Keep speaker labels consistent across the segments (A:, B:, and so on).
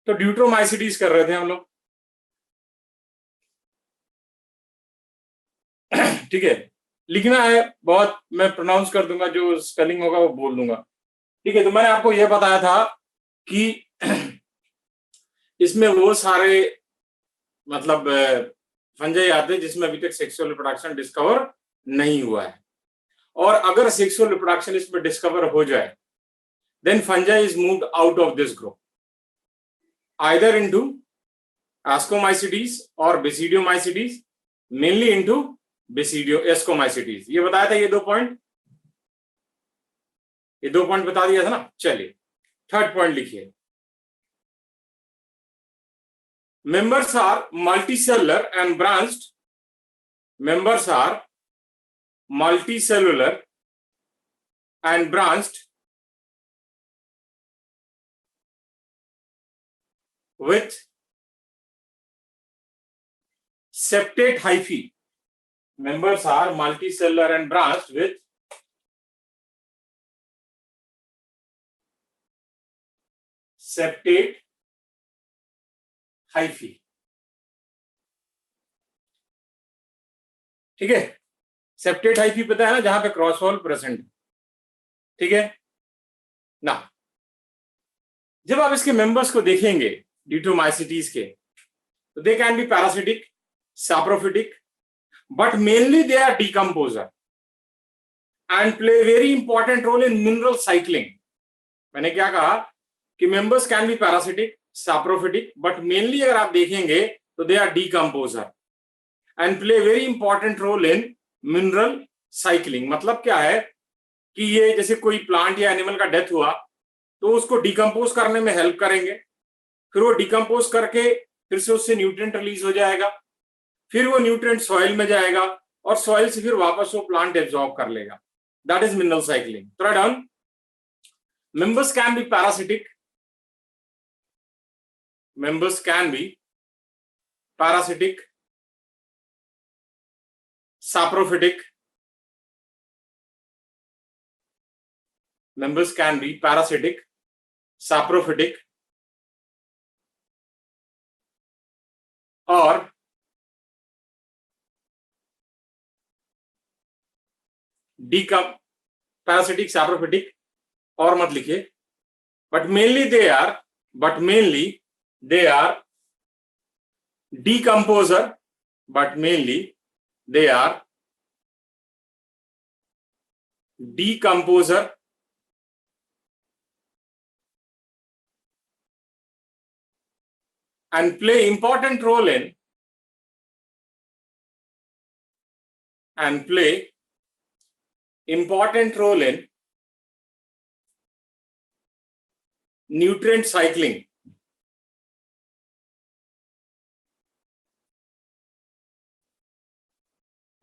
A: तो ड्यूट्रोमाइसिटीज कर रहे थे हम लोग। ठीक है, लिखना है बहुत, मैं प्रोनाउंस कर दूंगा, जो स्पेलिंग होगा वो बोल दूंगा। ठीक है, तो मैंने आपको यह बताया था कि इसमें वो सारे मतलब फंजाई आते हैं जिसमें अभी तक सेक्सुअल रिप्रोडक्शन डिस्कवर नहीं हुआ है, और अगर सेक्सुअल रिप्रोडक्शन इसमें डिस्कवर हो जाए then fungi is moved out of this group either into Ascomycetes or Basidiomycetes, mainly into Ascomycetes। ये बताया था, ये दो पॉइंट बता दिया था ना। चलिए थर्ड पॉइंट लिखिए, members are multicellular and branched, members are multicellular and branched with septate hyphae, members are multicellular and branched with septate hyphae। ठीक है, सेप्टेट हाइफी पता है ना, जहां पे क्रॉस वॉल प्रेजेंट। ठीक है ना, जब आप इसके मेंबर्स को देखेंगे ड्यूट्रोमाइसिटीज के, तो they can be parasitic, saprophytic, but mainly they are decomposer and play very important role in mineral cycling. मैंने क्या कहा कि members can be parasitic, saprophytic, but mainly अगर आप देखेंगे तो they are decomposer and play very important role in mineral cycling. मतलब क्या है कि ये जैसे कोई प्लांट या एनिमल का डेथ हुआ तो उसको डिकम्पोज करने में हेल्प करेंगे, फिर वो डिकम्पोज करके फिर से उससे न्यूट्रिएंट रिलीज हो जाएगा, फिर वो न्यूट्रिएंट सॉइल में जाएगा और सॉइल से फिर वापस वो प्लांट एब्जॉर्ब कर लेगा। That is mineral cycling. थोड़ा down, members can be parasitic, members can be parasitic, saprophytic, members can be parasitic, saprophytic or parasitic, saprophytic और मत लिखिए, but mainly they are decomposer, but mainly they are decomposer and play important role in nutrient cycling।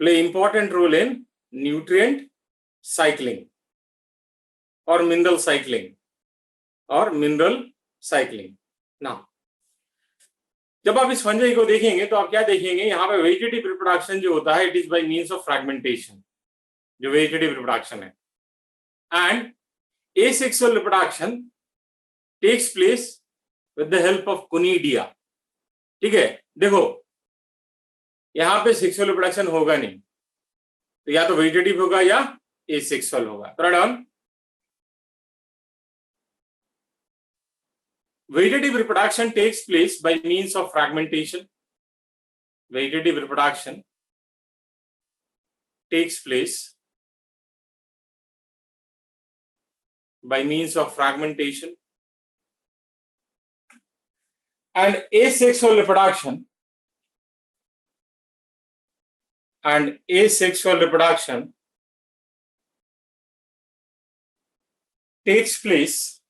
A: Play important role in nutrient cycling or mineral cycling now जब आप इस fungi को देखेंगे तो आप क्या देखेंगे, यहाँ पे वेजिटेटिव रिप्रोडक्शन जो होता है it is by means of fragmentation, जो वेजिटेटिव रिप्रोडक्शन है, and asexual reproduction takes place with the help of conidia. ठीक है, देखो यहाँ पे सेक्सुअल रिप्रोडक्शन होगा नहीं, तो या तो वेजिटेटिव होगा या एसेक्सुअल होगा। थोड़ा down, vegetative reproduction takes place by means of fragmentation. Vegetative reproduction takes place by means of fragmentation, and asexual reproduction takes place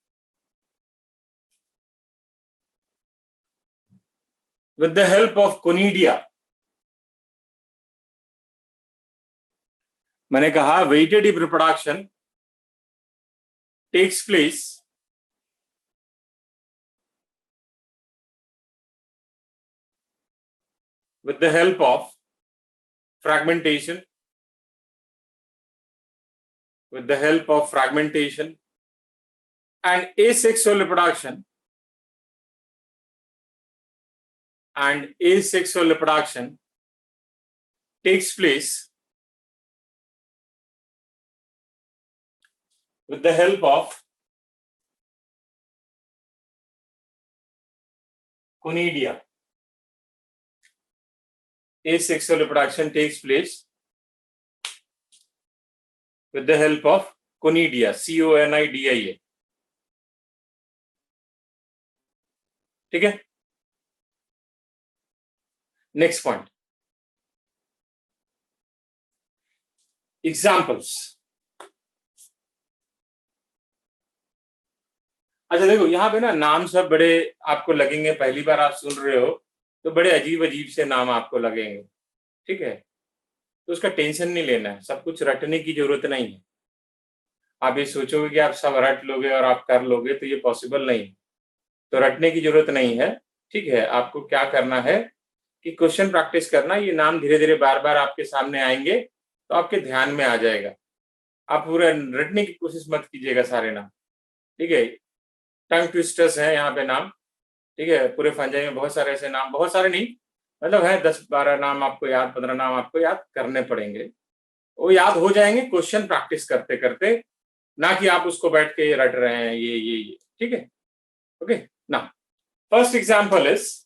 A: with the help of conidia। मैंने कहा vegetative reproduction takes place with the help of fragmentation, and asexual reproduction and asexual reproduction takes place with the help of conidia. Asexual reproduction takes place with the help of conidia, CONIDIA. ठीक है, next point, examples. अच्छा देखो यहाँ पे ना नाम सब बड़े आपको लगेंगे, पहली बार आप सुन रहे हो तो बड़े अजीब अजीब से नाम आपको लगेंगे, ठीक है, तो उसका टेंशन नहीं लेना है, सब कुछ रटने की जरूरत नहीं है। आप ये सोचोगे कि आप सब रट लोगे और आप कर लोगे, तो ये पॉसिबल नहीं, तो रटने की जरूरत नहीं है, ठीक है। आपको क्या करना है कि क्वेश्चन प्रैक्टिस करना, ये नाम धीरे धीरे बार बार आपके सामने आएंगे तो आपके ध्यान में आ जाएगा। आप पूरा रटने की कोशिश मत कीजिएगा सारे नाम, ठीक है। टंग ट्विस्टर्स है यहाँ पे नाम, ठीक है, पूरे फंजाई में बहुत सारे ऐसे नाम, बहुत सारे नहीं, मतलब है 10-12 नाम आपको याद, 15 नाम आपको याद करने पड़ेंगे, वो याद हो जाएंगे क्वेश्चन प्रैक्टिस करते करते, ना कि आप उसको बैठ के रट रहे हैं ये, ठीक है। ओके, ना first example is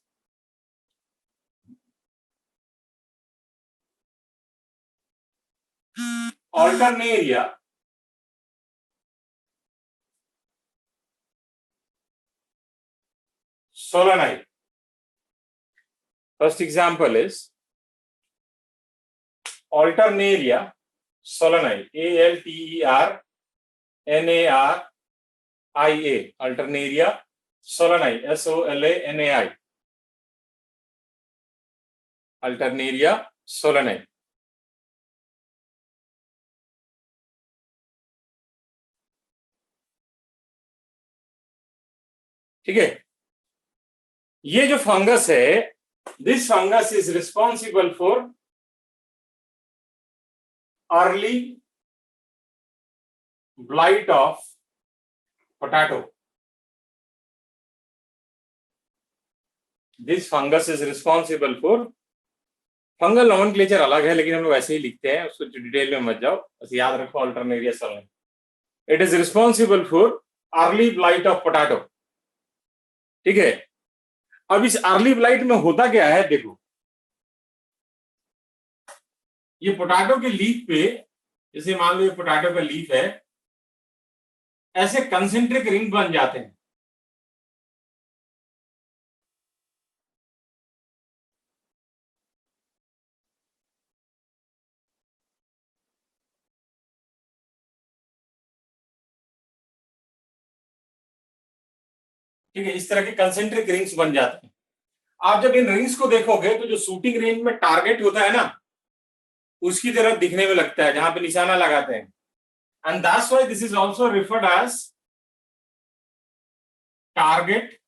A: Alternaria solani. First example is Alternaria solani. ALTERNARIA. Alternaria solani. SOLANI. Alternaria solani. ठीक है, ये जो फंगस है, this fungus is responsible for early blight of potato. This fungus is responsible for, fungal nomenclature अलग है लेकिन हम लोग ऐसे ही लिखते हैं, उसको डिटेल में मत जाओ, बस याद रखो Alternaria solani. It is responsible for early blight of potato, ठीक है। अब इस अर्ली ब्लाइट में होता क्या है, देखो ये पोटैटो के लीफ पे, जैसे मान लो ये पोटैटो का लीफ है, ऐसे कंसेंट्रिक रिंग बन जाते हैं, ठीक है, इस तरह के कंसेंट्रिक रिंग्स बन जाते हैं। आप जब इन रिंग्स को देखोगे तो जो शूटिंग रेंज में टारगेट होता है ना, उसकी तरफ दिखने में लगता है, जहां पे निशाना लगाते हैं, and that's why this is also referred as target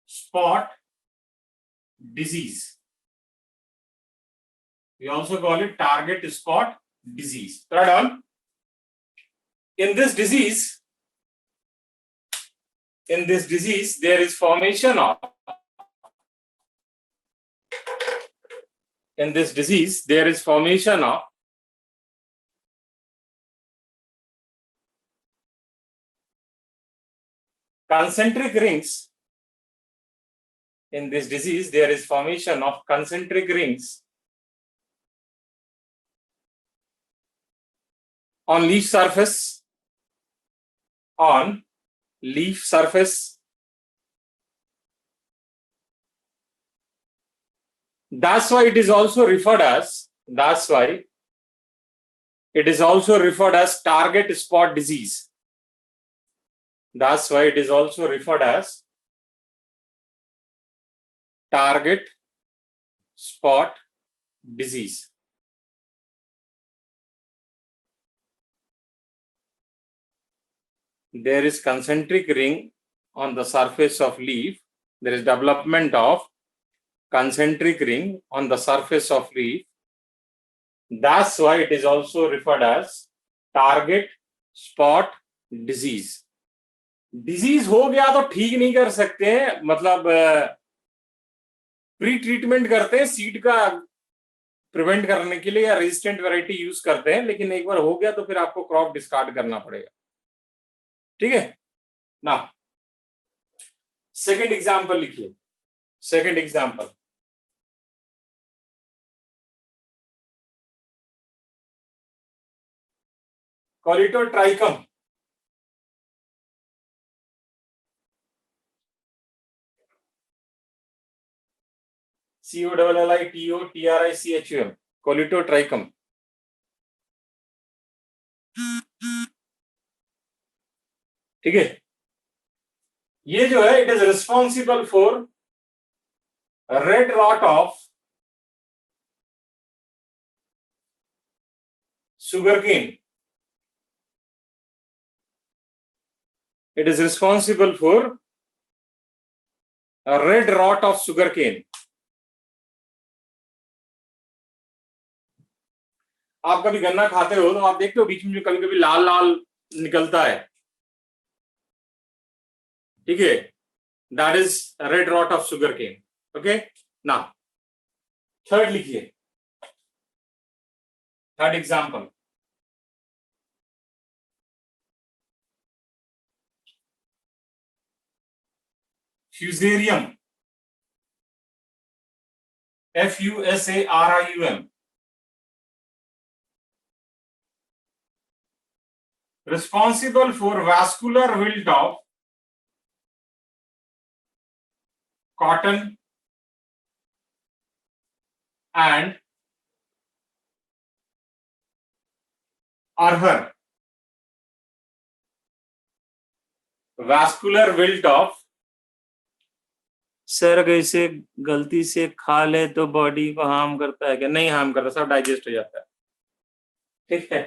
A: spot disease. We also call it target spot disease. Third on, in this disease, there is formation of, in this disease, there is formation of concentric rings. In this disease, there is formation of concentric rings on leaf surface, on leaf surface. That's why it is also referred as, that's why it is also referred as target spot disease. That's why it is also referred as target spot disease. There is concentric ring on the surface of leaf. There is development of concentric ring on the surface of leaf. That's why it is also referred as target spot disease. Disease हो गया तो ठीक नहीं कर सकते, मतलब pre treatment करते हैं सीड का प्रिवेंट करने के लिए या रेजिस्टेंट वैरायटी यूज करते हैं, लेकिन एक बार हो गया तो फिर आपको क्रॉप डिस्कार्ड करना पड़ेगा। ठीक है ना। सेकंड एग्जांपल लिखिए। Second example, colletotrichum, COLLITOTRICHUM, colletotrichum. ठीक है, ये जो है it is responsible for red rot of sugarcane. It is responsible for a red rot of sugarcane. आप कभी गन्ना खाते हो तो आप देखते हो बीच में जो कभी कभी लाल लाल निकलता है, ठीक है, that is red rot of sugarcane. Okay ना। थर्ड लिखिए, third example, fusarium, FUSARIUM, responsible for vascular wilt of cotton and अरहर। वैस्कुलर विल्ट ऑफ, सर अगर इसे गलती से खा ले तो बॉडी को हार्म करता है क्या? नहीं हार्म करता, सब डाइजेस्ट हो जाता है। ठीक है,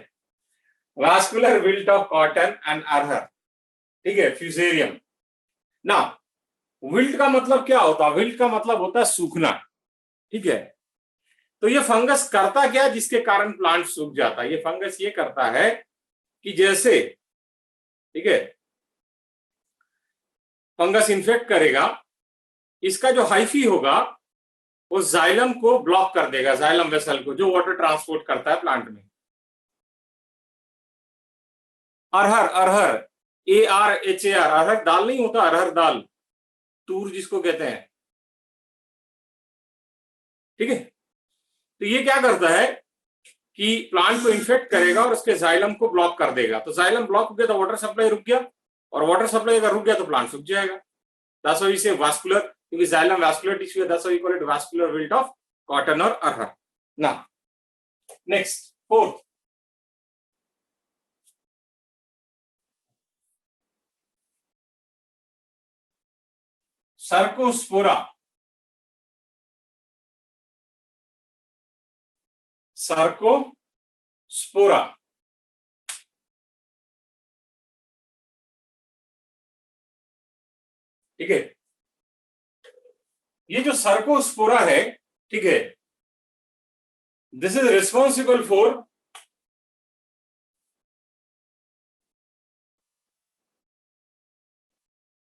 A: vascular wilt of cotton and अरहर। ठीक है, फ्यूजेरियम ना। विल्ट का मतलब क्या होता है? विल्ट का मतलब होता है सूखना। ठीक है, तो ये फंगस करता क्या जिसके कारण प्लांट सूख जाता है? ये फंगस ये करता है कि जैसे, ठीक है, फंगस इन्फेक्ट करेगा, इसका जो हाइफी होगा वो जाइलम को ब्लॉक कर देगा, जाइलम वेसल को जो वाटर ट्रांसपोर्ट करता है प्लांट में। अरहर, अरहर ARHAR, अरहर दाल नहीं होता, अरहर दाल, तूर जिसको कहते हैं। ठीक है, तो ये क्या करता है कि प्लांट को इन्फेक्ट करेगा और उसके जाइलम को ब्लॉक कर देगा। तो जाइलम ब्लॉक हो गया तो वाटर सप्लाई रुक गया, और वाटर सप्लाई अगर रुक गया तो प्लांट सूख जाएगा। दैट्स व्हाई से वास्कुलर, क्योंकि जाइलम वास्कुलर टिश्यू है, that's why we call it vascular wilt of cotton और अरहर ना। Next, fourth, cercospora, cercospora. ठीक है, ये जो सर्कोस्पोरा है, ठीक है, this is responsible for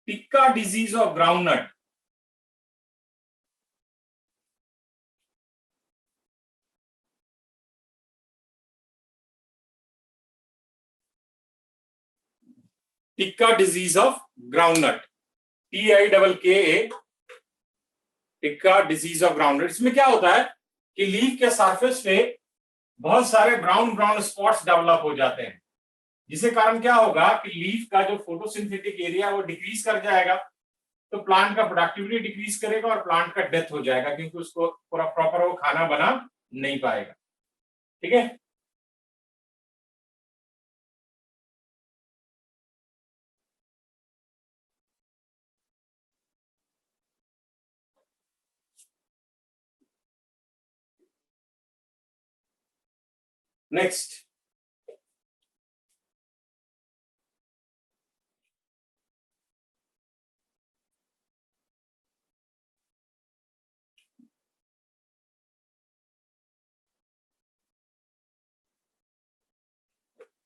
A: tikka disease of groundnut. Tikka disease of groundnut, TIKKA, tikka disease of groundnut. इसमें क्या होता है कि लीफ के सरफेस पे बहुत सारे ब्राउन ब्राउन स्पॉट्स डेवलप हो जाते हैं, जिसके कारण क्या होगा कि लीफ का जो फोटोसिंथेटिक एरिया वो डिक्रीज कर जाएगा, तो प्लांट का प्रोडक्टिविटी डिक्रीज करेगा और प्लांट का डेथ हो जाएगा, क्योंकि उसको पूरा प्रॉपर वो खाना बना नहीं पाएगा। ठीक है, नेक्स्ट,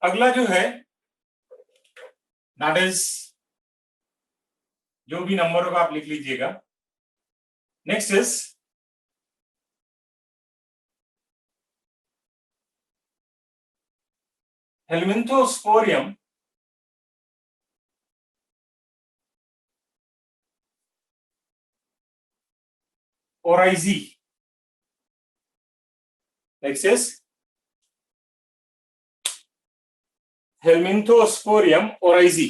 A: अगला जो है दैट इज, जो भी नंबर होगा आप लिख लीजिएगा। Next is Helminthosporium oryzae, next is Helminthosporium oryzae.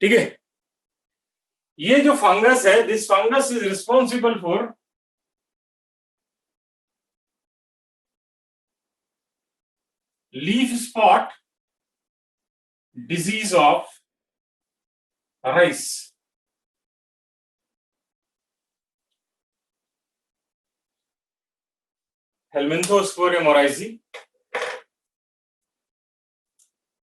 A: ठीक है, ये जो फंगस है, this fungus is responsible for leaf spot disease of rice. Helminthosporium oryzae,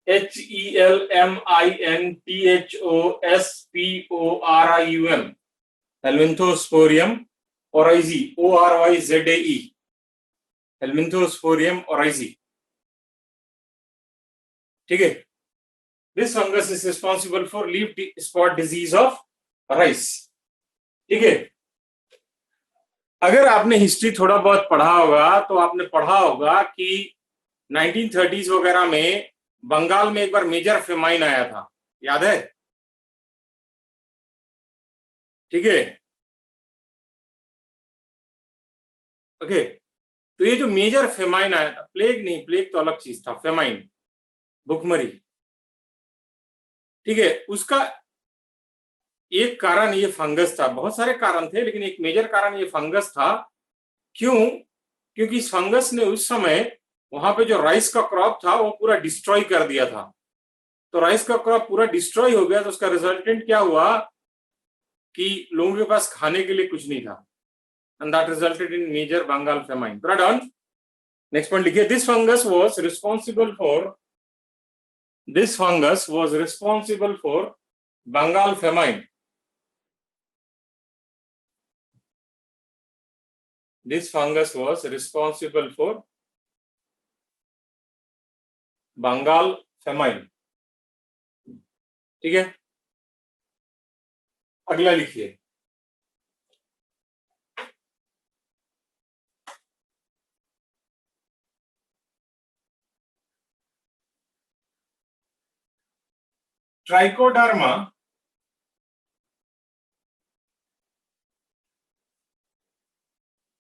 A: Helminthosporium, Helminthosporium oryzae, ORYZAE, Helminthosporium oryzae. ठीक है, this fungus is responsible for leaf spot disease of rice. ठीक है, अगर आपने हिस्ट्री थोड़ा बहुत पढ़ा होगा तो आपने पढ़ा होगा कि 1930s वगैरह में बंगाल में एक बार मेजर फेमाइन आया था, याद है? ठीक है, ओके. तो ये जो मेजर फेमाइन आया था, प्लेग नहीं, प्लेग तो अलग चीज था, फेमाइन, भुखमरी. ठीक है, उसका एक कारण ये फंगस था. बहुत सारे कारण थे लेकिन एक मेजर कारण ये फंगस था. क्यों? क्योंकि इस फंगस ने उस समय वहां पे जो राइस का क्रॉप था वो पूरा डिस्ट्रॉय कर दिया था. तो राइस का क्रॉप पूरा डिस्ट्रॉय हो गया तो उसका रिजल्टेंट क्या हुआ कि लोगों के पास खाने के लिए कुछ नहीं था. And that resulted in major Bengal famine. थोड़ा डाउन, नेक्स्ट पॉइंट लिखिए. This fungus was responsible for Bengal famine. This fungus was responsible for Bengal famine. ठीक है, अगला लिखिए. Trichoderma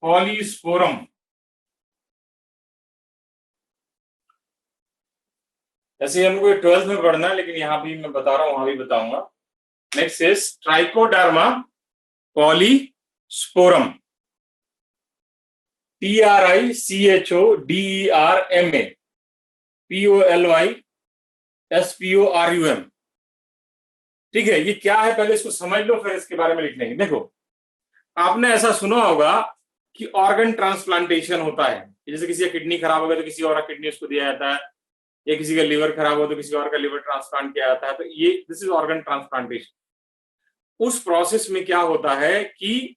A: polysporum. ऐसे हमको 12th में पढ़ना है लेकिन यहाँ भी मैं बता रहा हूं, वहां भी बताऊंगा. Next is trichoderma polysporum, TRICHODERMA POLYSPORUM. ठीक है, ये क्या है पहले इसको समझ लो, फिर इसके बारे में लिख लेंगे. देखो, आपने ऐसा सुना होगा कि ऑर्गन ट्रांसप्लांटेशन होता है. जैसे किसी का किडनी खराब हो गया तो किसी और का किडनी उसको दिया जाता है, या किसी का लिवर खराब हो तो किसी और का लिवर ट्रांसप्लांट किया जाता है. तो ये दिस इज ऑर्गन ट्रांसप्लांटेशन. उस प्रोसेस में क्या होता है कि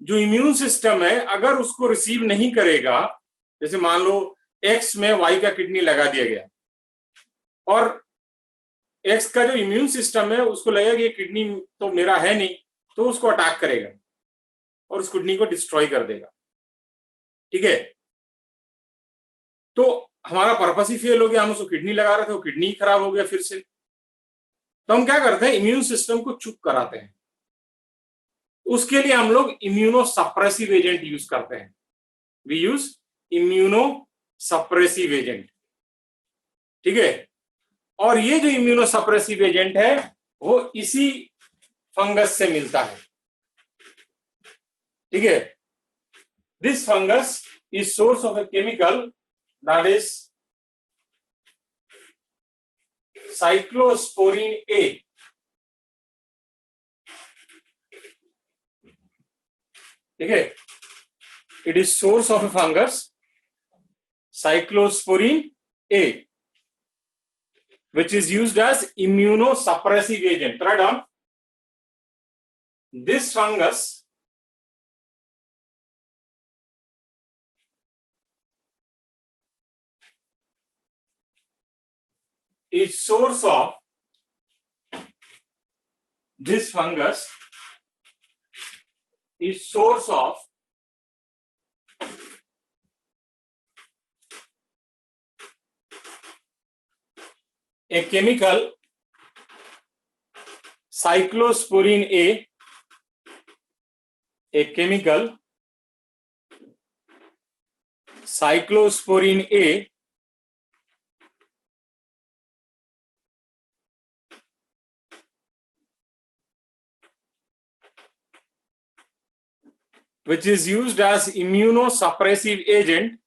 A: जो इम्यून सिस्टम है अगर उसको रिसीव नहीं करेगा, जैसे मान लो एक्स में वाई का किडनी लगा दिया गया और एक्स का जो इम्यून सिस्टम है उसको लगेगा कि ये किडनी तो मेरा है नहीं, तो उसको अटैक करेगा और उस किडनी को डिस्ट्रॉय कर देगा. ठीक है, तो हमारा पर्पस ही फेल हो गया. हम उसको किडनी लगा रहे थे, वो किडनी खराब हो गया फिर से. तो हम क्या करते हैं, इम्यून सिस्टम को चुप कराते हैं. उसके लिए हम लोग इम्यूनो सप्रेसिव एजेंट यूज करते हैं. We use immunosuppressive agent. ठीक है, और ये जो इम्यूनो सप्रेसिव एजेंट है वो इसी फंगस से मिलता है. ठीक है, this fungus is source of a chemical that is cyclosporin A. ठीक है, it is source of a fungus cyclosporin A, which is used as immunosuppressive agent. Write down, this fungus is source of is source of a chemical cyclosporine A chemical cyclosporine A which is used as immunosuppressive agent,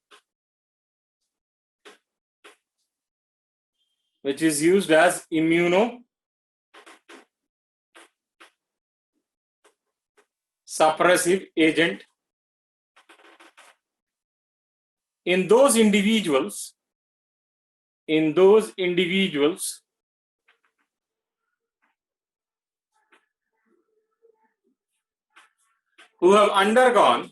A: which is used as immunosuppressive agent in those individuals who have undergone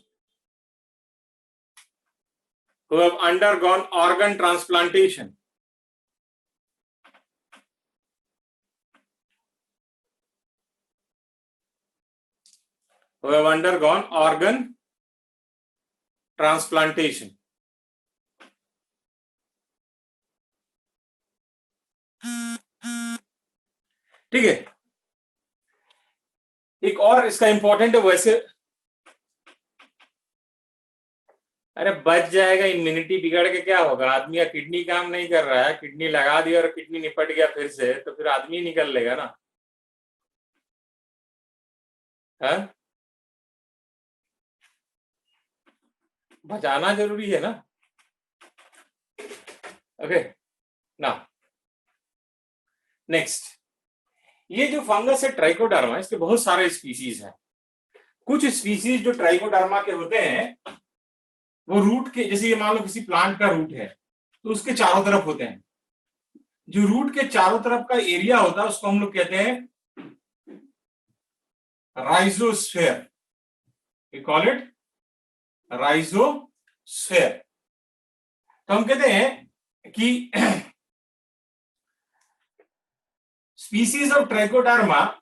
A: organ transplantation. Who have undergone organ transplantation. ठीक है, एक और इसका important है वैसे, अरे बच जाएगा, इम्यूनिटी बिगड़ के क्या होगा, आदमी का किडनी काम नहीं कर रहा है, किडनी लगा दिया और किडनी निपट गया फिर से, तो फिर आदमी निकल लेगा ना, है? बचाना जरूरी है ना। ओके ना, नेक्स्ट, ये जो फंगस है ट्राइकोडर्मा, इसके बहुत सारे स्पीशीज हैं। कुछ स्पीशीज जो ट्राइकोडर्मा के होते हैं वो रूट के, जैसे ये मान लो किसी प्लांट का रूट है तो उसके चारों तरफ होते हैं, जो रूट के चारों तरफ का एरिया होता है उसको हम लोग कहते हैं rhizosphere, we call it rhizosphere. तो हम कहते हैं कि species of trichoderma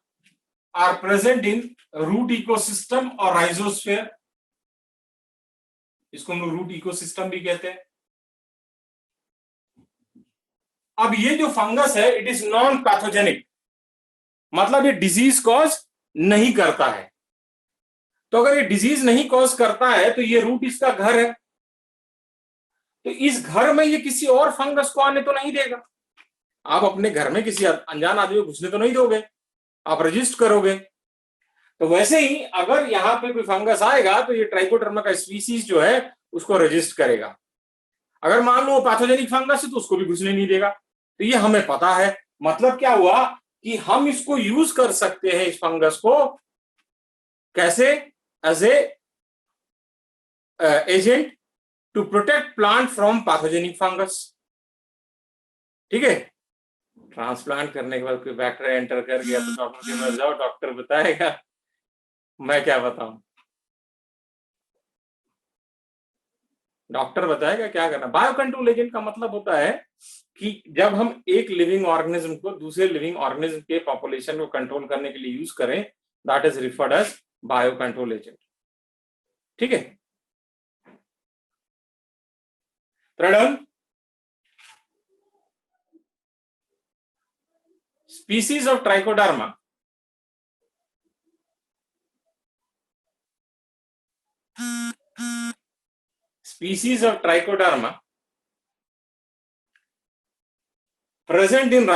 A: are present in root ecosystem और rhizosphere, इसको हम लोग रूट इकोसिस्टम भी कहते हैं। अब ये जो फंगस है इट इज नॉन पैथोजेनिक, मतलब ये डिजीज कॉज नहीं करता है। तो अगर ये डिजीज नहीं कॉज करता है तो ये रूट इसका घर है, तो इस घर में ये किसी और फंगस को आने तो नहीं देगा। आप अपने घर में किसी अनजान आदमी को घुसने तो नहीं दोगे, आप रजिस्टर करोगे। तो वैसे ही अगर यहाँ पे कोई फंगस आएगा तो ये ट्राइकोडर्मा का स्पीसीज जो है उसको रजिस्टर करेगा। अगर मान लो वो पैथोजेनिक फंगस है तो उसको भी घुसने नहीं देगा। तो ये हमें पता है, मतलब क्या हुआ कि हम इसको यूज कर सकते हैं इस फंगस को कैसे, as a agent to protect plant from pathogenic fungus. ठीक है, ट्रांसप्लांट करने के बाद कोई बैक्टीरिया एंटर कर गया तो डॉक्टर के पास जाओ, डॉक्टर बताएगा, मैं क्या बताऊं, डॉक्टर बताएगा क्या करना। बायो कंट्रोल एजेंट का मतलब होता है कि जब हम एक लिविंग ऑर्गेनिज्म को दूसरे लिविंग ऑर्गेनिज्म के पॉपुलेशन को कंट्रोल करने के लिए यूज करें, that is referred as bio control agent. ठीक है, Pranav, species of trichoderma present in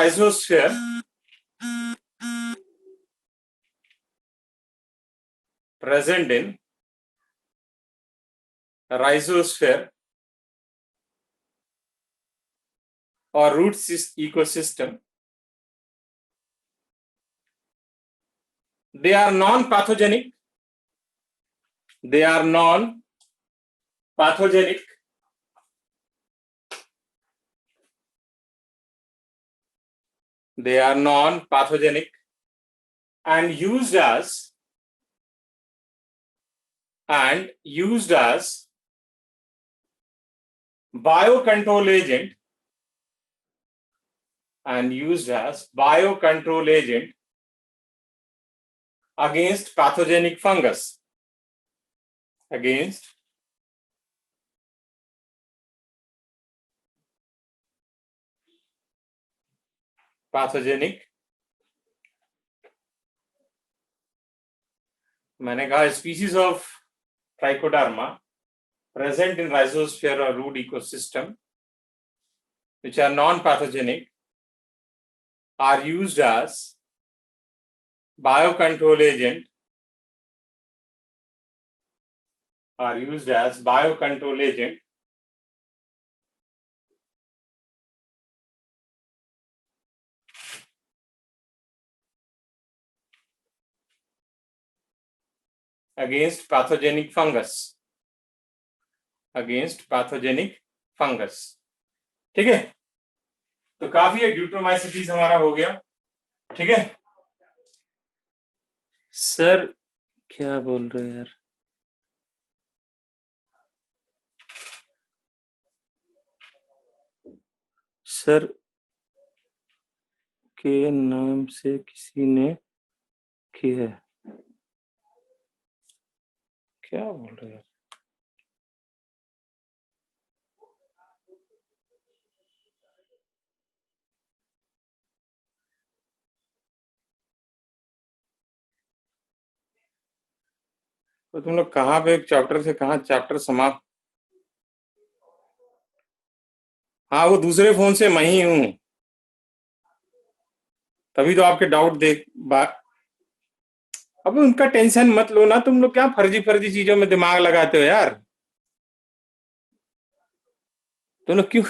A: rhizosphere or root ecosystem, they are non-pathogenic, they are non-pathogenic and used as biocontrol agent against pathogenic fungus. against pathogenic, मैंने कहा species of Trichoderma present in rhizosphere or root ecosystem which are non-pathogenic are used as biocontrol agent against pathogenic fungus, ठीक है। तो काफी है, Deuteromycetes हमारा हो गया, ठीक है। सर क्या बोल रहे हो यार, सर के नाम से किसी ने किया है, क्या बोल रहे हैं? तो तुम लोग कहाँ पे चैप्टर से कहाँ चैप्टर समाप्त? हाँ वो दूसरे फोन से मैं ही हूँ, तभी तो आपके डाउट देख बात। अब उनका टेंशन मत लो ना, तुम लोग क्या फर्जी फर्जी चीजों में दिमाग लगाते हो यार। तुम लोग क्यों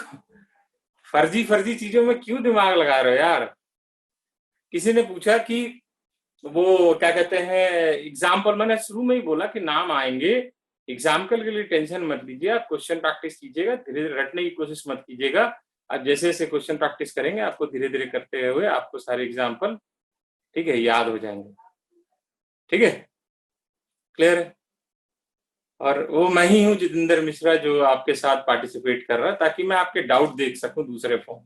A: फर्जी फर्जी चीजों में क्यों दिमाग लगा रहे हो यार। किसी ने पूछा कि वो क्या कहते हैं एग्जाम्पल, मैंने शुरू में ही बोला कि नाम आएंगे, एग्जाम्पल के लिए टेंशन मत लीजिए, आप क्वेश्चन प्रैक्टिस कीजिएगा, धीरे धीरे रटने की कोशिश मत कीजिएगा। आप जैसे जैसे क्वेश्चन प्रैक्टिस करेंगे आपको धीरे धीरे करते हुए आपको सारे एग्जाम्पल, ठीक है, याद हो जाएंगे, ठीक है, क्लियर है। और वो मैं ही हूँ जितेंद्र मिश्रा जो आपके साथ पार्टिसिपेट कर रहा है, ताकि मैं आपके डाउट देख सकूं दूसरे फॉर्म,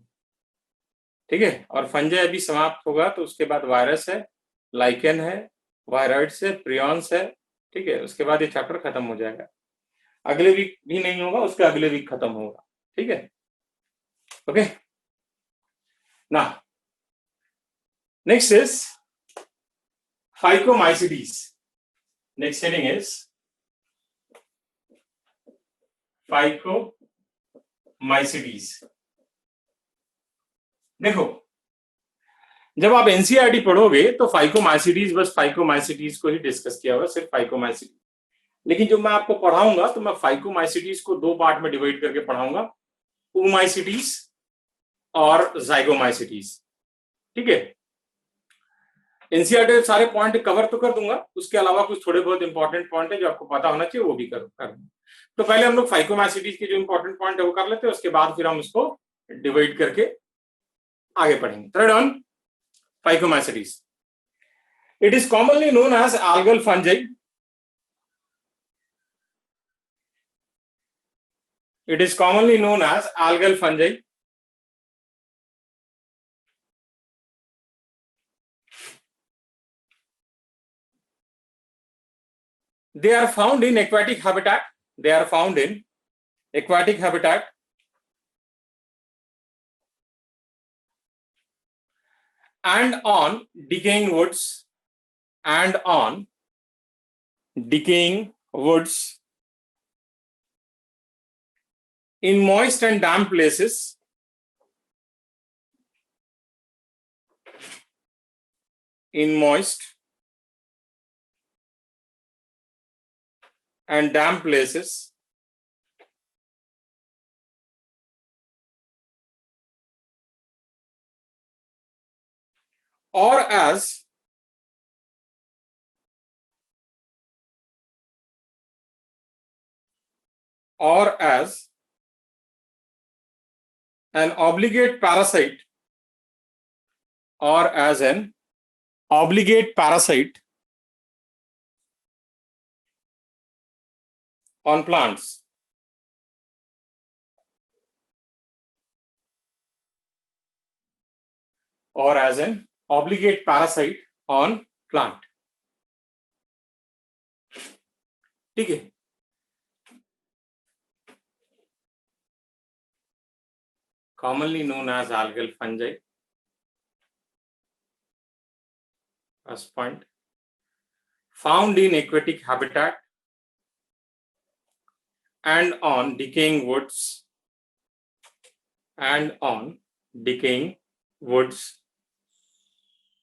A: ठीक है। और फंजाई अभी समाप्त होगा तो उसके बाद वायरस है, लाइकेन है, वायरॉइड्स है, प्रियॉन्स है, ठीक है। उसके बाद ये चैप्टर खत्म हो जाएगा, अगले वीक भी नहीं होगा, उसके अगले वीक खत्म होगा, ठीक है, ओके ना। Next is phycomycetes, next heading is phycomycetes. देखो जब आप एनसीईआरटी पढ़ोगे तो फाइकोमाइसिडीज बस फाइकोमाइसिडीज को ही डिस्कस किया हुआ, सिर्फ फाइकोमाइसिडीज। लेकिन जो मैं आपको पढ़ाऊंगा तो मैं फाइकोमाइसिडीज को दो पार्ट में डिवाइड करके पढ़ाऊंगा, ओमाइसिडीज और जाइगोमाइसिडीज, ठीक है। एनसीईआरटी सारे पॉइंट कवर तो कर दूंगा, उसके अलावा कुछ थोड़े बहुत इंपॉर्टेंट पॉइंट है जो आपको पता होना चाहिए वो भी कर तो पहले हम लोग फाइकोमाइसिडीज के जो इंपॉर्टेंट पॉइंट है वो कर लेते हैं, उसके बाद फिर हम उसको डिवाइड करके आगे पढ़ेंगे। Third on phycomycetes, it is commonly known as algal fungi, it is commonly known as algal fungi. They are found in aquatic habitat, and on decaying woods, in moist and damp places, or as an obligate parasite on plants. Or as an obligate parasite on plant, ठीक है। commonly known as algal fungi. First point, found in aquatic habitat and on decaying woods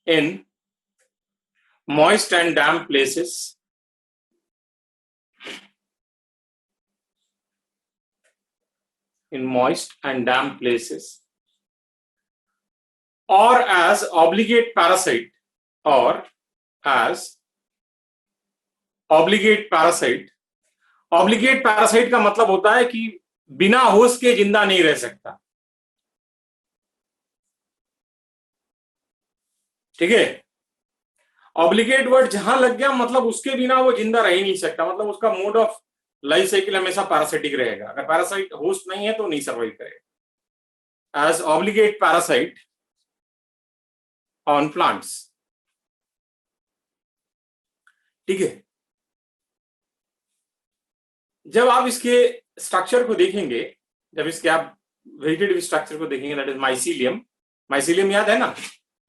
A: in moist and damp places or as obligate parasite obligate parasite का मतलब होता है कि बिना host के जिंदा नहीं रह सकता, ठीक है। ऑब्लिगेट वर्ड जहां लग गया मतलब उसके बिना वो जिंदा रह ही नहीं सकता, मतलब उसका मोड ऑफ लाइफ साइकिल हमेशा पैरासाइटिक रहेगा। अगर पैरासाइट होस्ट नहीं है तो नहीं सर्वाइव करेगा। As obligate parasite on plants, ठीक है। जब आप इसके स्ट्रक्चर को देखेंगे, जब इसके आप वेजिटेटिव स्ट्रक्चर को देखेंगे, दैट इज माइसीलियम याद है ना,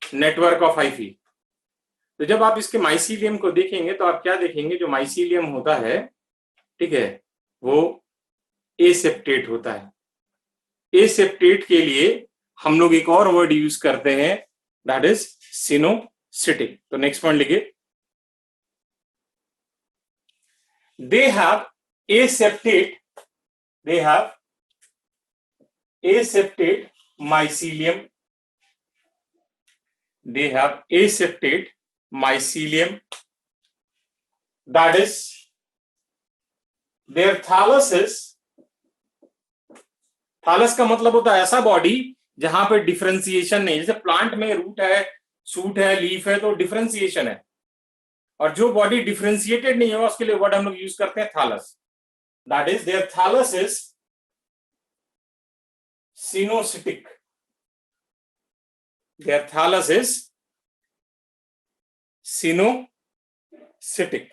A: नेटवर्क ऑफ हाइफी। तो जब आप इसके माइसीलियम को देखेंगे तो आप क्या देखेंगे, जो माइसीलियम होता है, ठीक है, वो एसेप्टेट होता है। एसेप्टेट के लिए हम लोग एक और वर्ड यूज करते हैं, दैट इज सिनोसिटिक। तो नेक्स्ट पॉइंट लिखिए, they have aseptate mycelium, that is their thallus का मतलब होता है ऐसा बॉडी जहां पे डिफरेंशिएशन नहीं, जैसे प्लांट में रूट है, शूट है, लीफ है, तो डिफरेंशिएशन है, और जो बॉडी डिफरेंशिएटेड नहीं है उसके लिए वर्ड हम लोग यूज करते हैं thallus. That is their thallus is coenocytic, their thallus is coenocytic.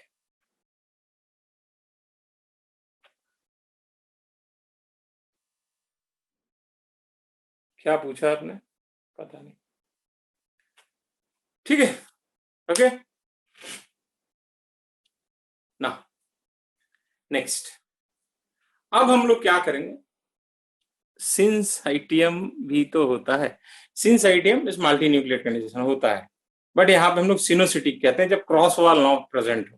A: क्या पूछा आपने, पता नहीं, ठीक है, ओके ना। नेक्स्ट, अब हम लोग क्या करेंगे, सिंसाइटियम भी तो होता है, सिंसाइटियम इस मल्टी न्यूक्लिएट कंडीशन होता है, बट यहां पे हम लोग सिनोसिटिक कहते हैं जब क्रॉस वॉल नॉट प्रेजेंट हो,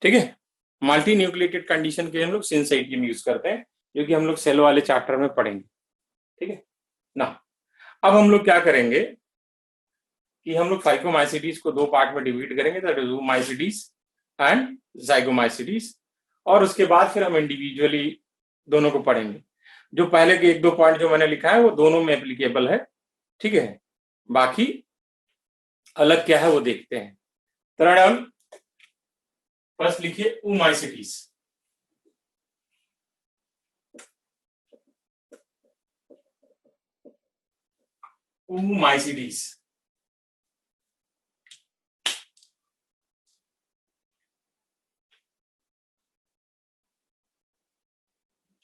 A: ठीक है। मल्टी न्यूक्लिएटेड कंडीशन के हम लोग सिंसाइटियम यूज करते हैं, जो कि हम लोग सेल वाले चैप्टर में पढ़ेंगे, ठीक है ना। अब हम लोग क्या करेंगे कि हम लोग फाइकोमाइसिटीज को दो पार्ट में डिवाइड करेंगे, दैट इज ओमाइसिटीज एंड जाइगोमाइसिटीज, और उसके बाद फिर हम इंडिविजुअली दोनों को पढ़ेंगे। जो पहले के एक दो पॉइंट जो मैंने लिखा है वो दोनों में एप्लीकेबल है, ठीक है। बाकी अलग क्या है वो देखते हैं। थर्ड, फर्स्ट लिखिए ओमाइसिटीज। ओमाइसिटीज,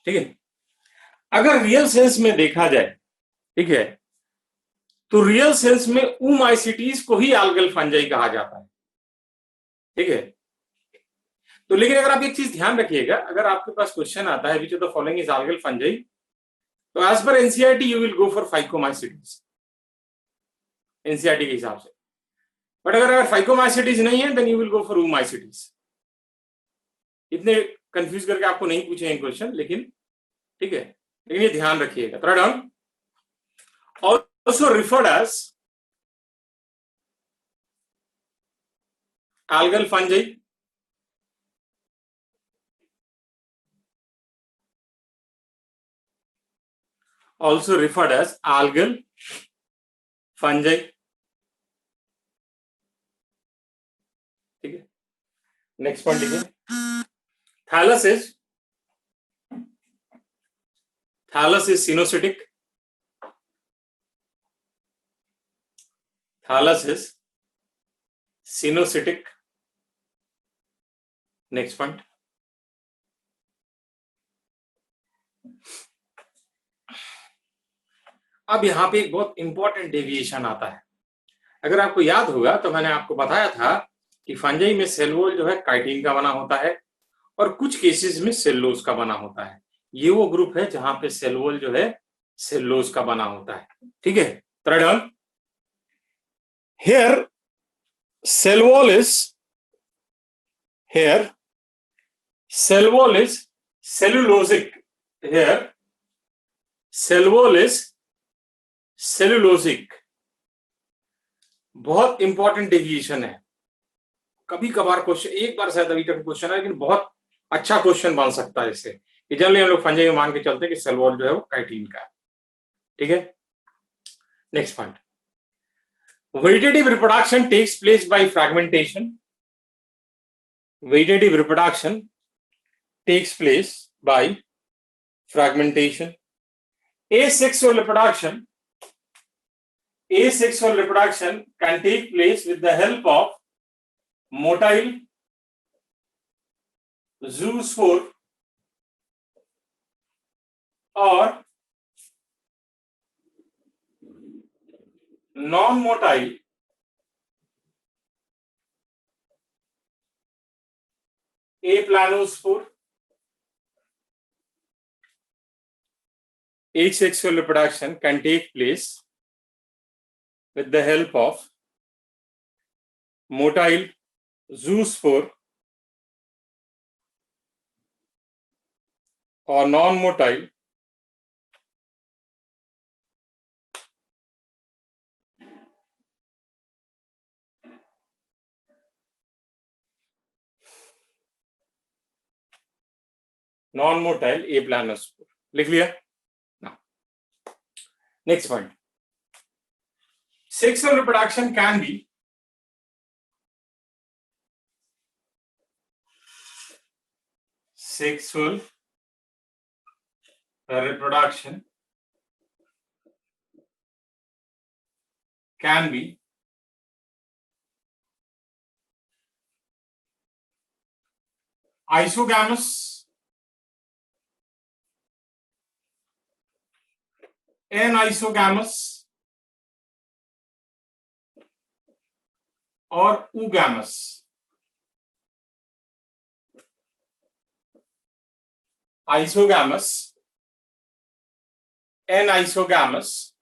A: ठीक है। अगर रियल सेंस में देखा जाए, ठीक है, तो रियल सेंस में ओमाइसिटीज को ही algal फंजाई कहा जाता है, ठीक है। तो लेकिन अगर आप एक चीज ध्यान रखिएगा, अगर आपके पास क्वेश्चन आता है which of the following is algal fungi, तो as per NCERT you will go for phycomycetes, NCERT के हिसाब से। बट अगर फाइकोमाइसिटीज नहीं है then you will go for oomycetes. इतने कंफ्यूज करके आपको नहीं पूछेंगे क्वेश्चन, लेकिन ठीक है, लेकिन ये ध्यान रखिएगा। Third down, also referred as algal fungi, also referred as algal fungi, ठीक है। नेक्स्ट पॉइंट लिखिए, thallus is coenocytic, thallus is sinusitic. Next point, अब यहाँ पे एक बहुत इंपॉर्टेंट डेविएशन आता है। अगर आपको याद होगा तो मैंने आपको बताया था कि फंजाई में सेल वॉल जो है काइटिन का बना होता है और कुछ केसेस में सेलुलोज का बना होता है। ये वो ग्रुप है जहां पे सेल वॉल जो है सेलुलोज का बना होता है। ठीक है, third here cell wall is here cell wall is cellulosic. Here cell wall is cellulosic. बहुत इंपॉर्टेंट डेविएशन है। कभी कभार क्वेश्चन, एक बार शायद अभी तक क्वेश्चन है, लेकिन बहुत अच्छा क्वेश्चन बन सकता है इससे। जनरली हम लोग फंजाई में मान के चलते हैं कि सेल वॉल जो है वो काइटिन का है। ठीक है, next point, vegetative reproduction takes place by fragmentation. Vegetative reproduction takes place by fragmentation. Asexual reproduction can take place with the help of motile, zoospore or non-motile aplanospore. Asexual reproduction can take place with the help of motile, zoospore or non-motile aplanospore. लिख लिया ना. Next point, sexual reproduction can be sexual reproduction can be isogamous, anisogamous और oogamous. Isogamous, anisogamous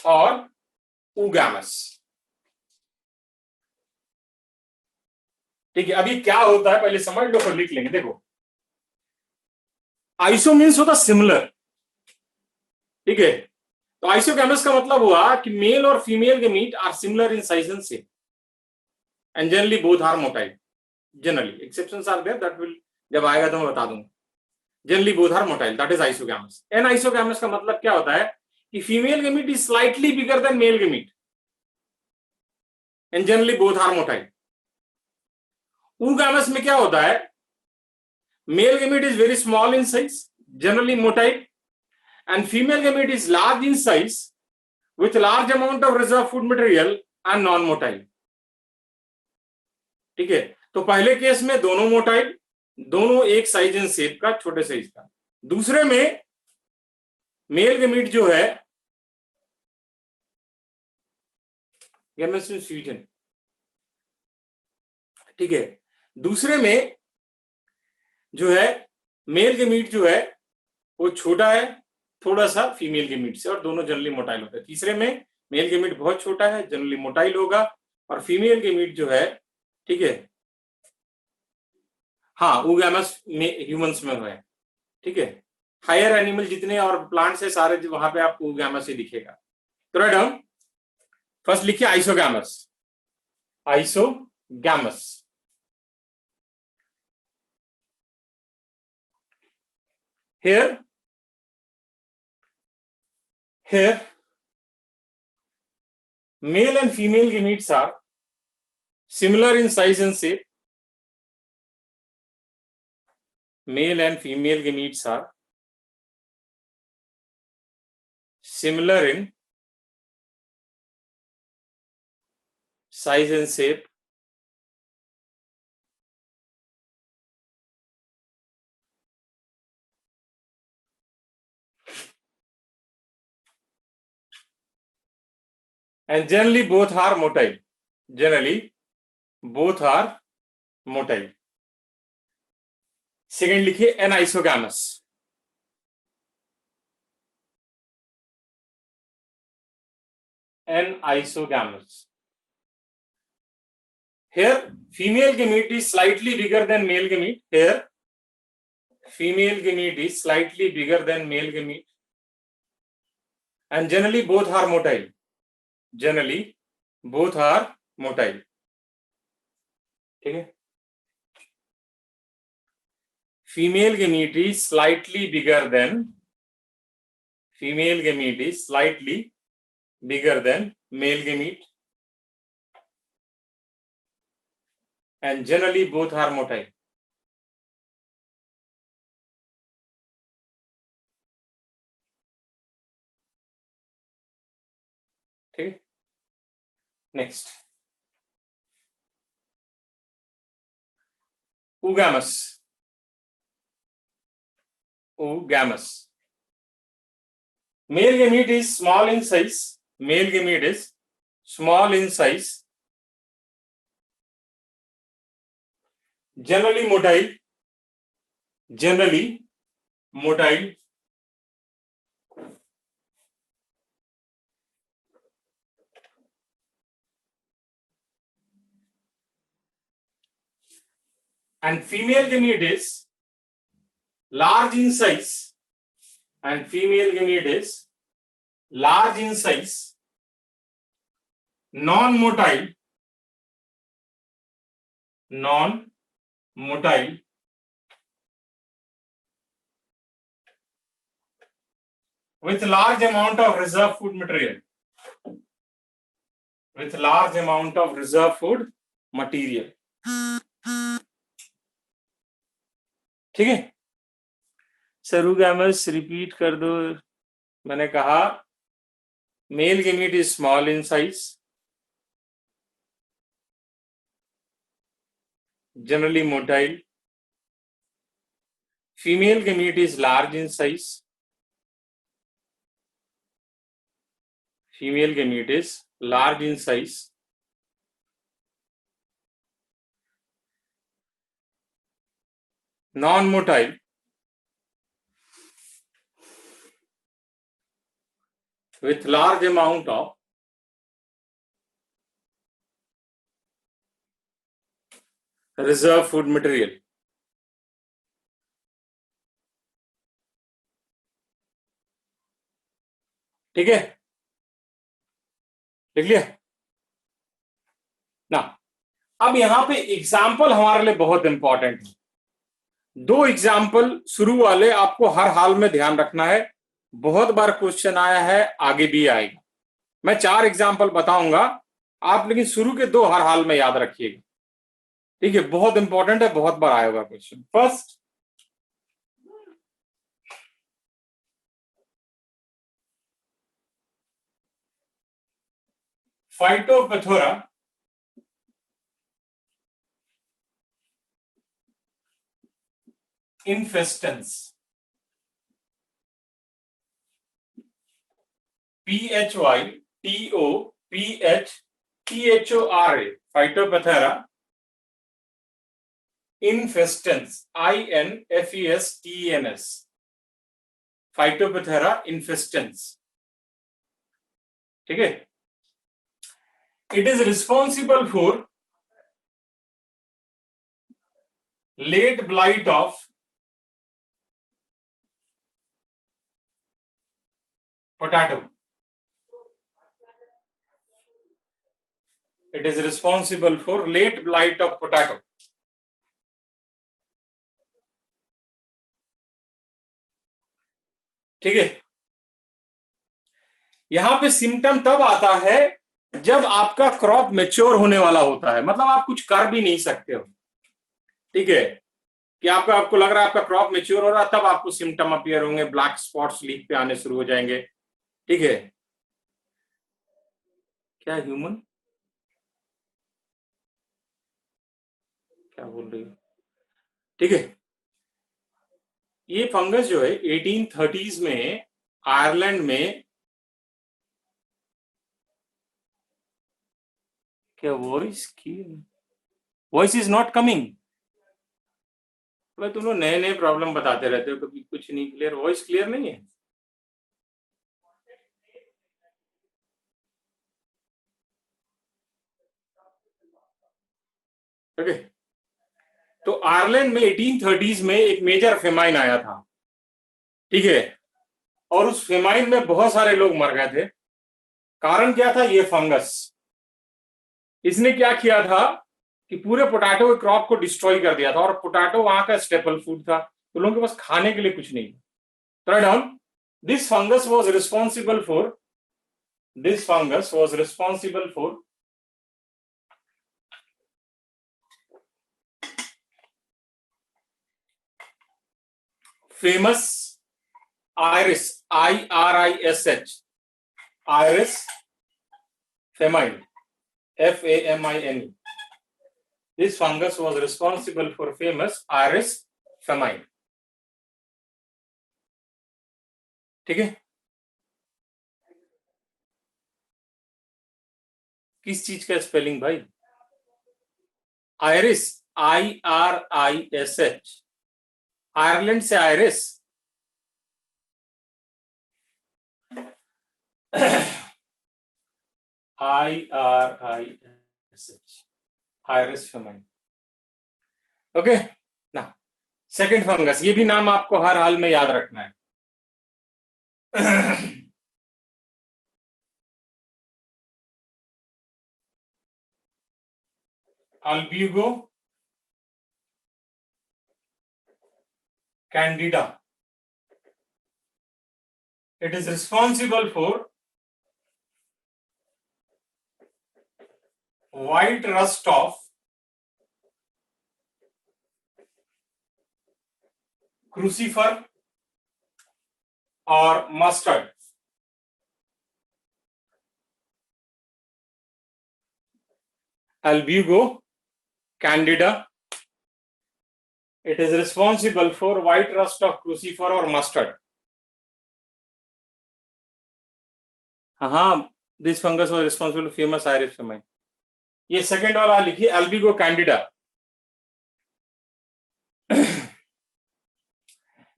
A: और oogamous. ठीक है, अभी क्या होता है पहले समझ लो, फिर लिख लेंगे. देखो, आइसो मीन्स होता सिमिलर. ठीक है, तो आइसोगैमस का मतलब हुआ कि मेल और female gamete are similar in size and shape and generally both are motile. Generally exceptions are there, that will जब आएगा तो मैं बता दूंगा. Generally both are motile, that is isogamous. N isogamous का मतलब क्या होता है कि female gamete is slightly bigger than male gamete and generally both are motile. oogamous में क्या होता है, male gamete is very small in size, generally motile, and female gamete is large in size with large amount of reserve food material and non-motile. ठीक है, तो पहले case में दोनों मोटाइल, दोनों एक साइज एंड शेप का, छोटे साइज का. दूसरे में मेल गेमीट जो है स्वीडन. ठीक है, दूसरे में जो है मेल गेमीट जो है वो छोटा है थोड़ा सा फीमेल गेमीट से, और दोनों जनरली मोटाइल होते हैं. तीसरे में मेल गेमीट बहुत छोटा है, जनरली मोटाइल होगा, और फीमेल गेमीट जो है, ठीक है, हाँ, oogamous में ह्यूमंस में है. ठीक है, हायर एनिमल जितने और प्लांट्स है सारे, वहां पे आपको oogamous ही दिखेगा. तो राइट, हम फर्स्ट लिखिए isogamous. Isogamous, here male and female gametes are similar in size and shape. Male and female gametes are similar in size and shape. And generally both are motile, generally both are motile. Second लिखिए anisogamous, N isogamous. Here female gamete is slightly bigger than male gamete. Here female gamete is slightly bigger than male gamete, and generally both are motile. Generally both are motile. ठीक है, female gamete is slightly bigger than, female gamete is slightly bigger than male gamete, and generally both are motile. ठीक है, next oogamous, oogamous. Male gamete is small in size, male gamete is small in size, generally motile, generally motile, and female gamete is large in size, and female gamete is large in size, non-motile, non-motile, with large amount of reserve food material, with large amount of reserve food material. ठीक है, oogamous repeat कर दो। मैंने कहा mail gamete is small in size, generally motile, female gamete is large in size, female gamete is large in size, non-motile, with large amount of reserve food material. ठीक है, लिख लिया ना। अब यहां पे एग्जाम्पल हमारे लिए बहुत इंपॉर्टेंट है। दो एग्जाम्पल शुरू वाले आपको हर हाल में ध्यान रखना है, बहुत बार क्वेश्चन आया है, आगे भी आएगा। मैं 4 एग्जाम्पल बताऊंगा आप, लेकिन शुरू के 2 हर हाल में याद रखिएगा। ठीक है, बहुत इंपॉर्टेंट है, बहुत बार आएगा question. First, Phytophthora infestans, PHYTOPHTHORA, Phytophthora infestans, INFESTENS, Phytophthora infestans। ठीक है, it is responsible for late blight of potato. It is responsible for late blight of potato. ठीक है, यहां पे सिम्टम तब आता है जब आपका क्रॉप मैच्योर होने वाला होता है, मतलब आप कुछ कर भी नहीं सकते हो। ठीक है, कि आपको लग रहा है आपका क्रॉप मैच्योर हो रहा है, तब आपको सिम्टम अपीयर होंगे, ब्लैक स्पॉट्स लीफ पे आने शुरू हो जाएंगे। ठीक है, क्या ह्यूमन, क्या बोल रही हो? ठीक है, ये फंगस जो है 1830s में आयरलैंड में क्या वॉइस इज नॉट कमिंग? भाई तुम लोग नए नए प्रॉब्लम बताते रहते हो, कभी कुछ नहीं क्लियर, वॉइस क्लियर नहीं है। ओके, तो आयरलैंड में 1830s में एक मेजर फेमाइन आया था, ठीक है, और उस फेमाइन में बहुत सारे लोग मर गए थे। कारण क्या था? ये फंगस। इसने क्या किया था कि पूरे पोटैटो के क्रॉप को डिस्ट्रॉय कर दिया था, और पोटैटो वहां का स्टेपल फूड था, तो लोगों के पास खाने के लिए कुछ नहीं। Write down, this fungus was responsible for famous iris, IRISH, iris famine, FAMINE. This fungus was responsible for famous iris famine. ठीक है, किस चीज का स्पेलिंग भाई? आयरिस, IRISH, आयरलैंड से iris. IRISH, iris famine. Okay ना, सेकंड फंगस, ये भी नाम आपको हर हाल में याद रखना है। Albugo Candida, it is responsible for white rust of crucifer or mustard. Albugo candida, it is responsible for white rust of crucifer or mustard. हाँ, this fungus was responsible for famous iris famine. ये second वाला लिखिए, अल्बिगो Candida.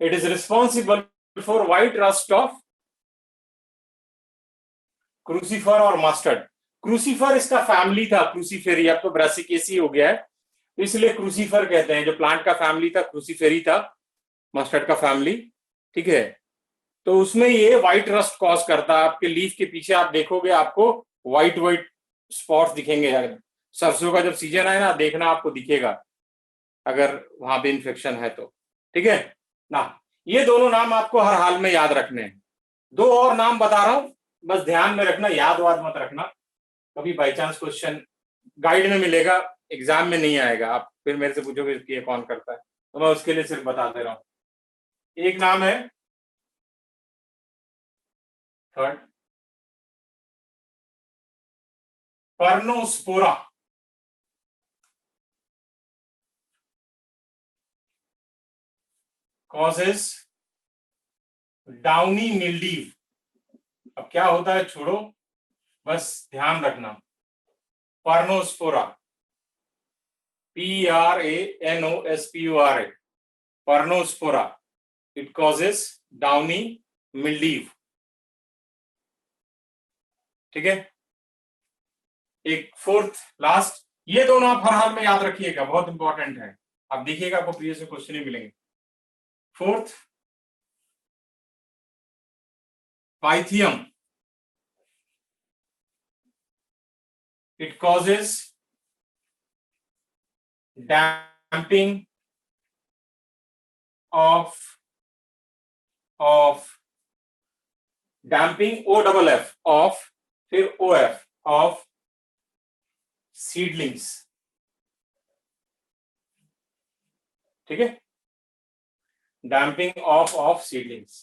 A: It is responsible for white rust of crucifer और mustard. Crucifer इसका family था, क्रूसीफेरी, अब तो Brassicaceae हो गया है, तो इसलिए क्रूसीफर कहते हैं। जो प्लांट का फैमिली था क्रूसीफेरी था, मस्टर्ड का फैमिली, ठीक है। तो उसमें ये व्हाइट रस्ट कॉज करता है। आपके लीफ के पीछे आप देखोगे, आपको व्हाइट व्हाइट स्पॉट्स दिखेंगे। सरसों का जब सीजन आए ना, देखना आपको दिखेगा अगर वहां पे इन्फेक्शन है तो, ठीक है ना। ये दोनों नाम आपको हर हाल में याद रखने हैं। दो और नाम बता रहा हूं, बस ध्यान में रखना, याद वाद मत रखना, कभी बाई चांस क्वेश्चन गाइड में मिलेगा, एग्जाम में नहीं आएगा, आप फिर मेरे से पूछोगे कि ये कौन करता है, तो मैं उसके लिए सिर्फ बता दे रहा हूं। एक नाम है थर्ड, पर्नोस्पोरा, कॉजेस डाउनी मिल्डीव। अब क्या होता है छोड़ो, बस ध्यान रखना, पर्नोस्पोरा, PRANOSPORA, पर्नोस्पोरा, इट कॉजेस डाउनी मिल्डीव, ठीक है। एक फोर्थ लास्ट, ये दोनों आप हर हाल में याद रखिएगा, बहुत इंपॉर्टेंट है, आप देखिएगा आपको प्रीवियस में क्वेश्चन ही मिलेंगे। Fourth, Pythium, it causes damping of damping OFF of फिर OF of seedlings, ठीक है, damping of seedlings।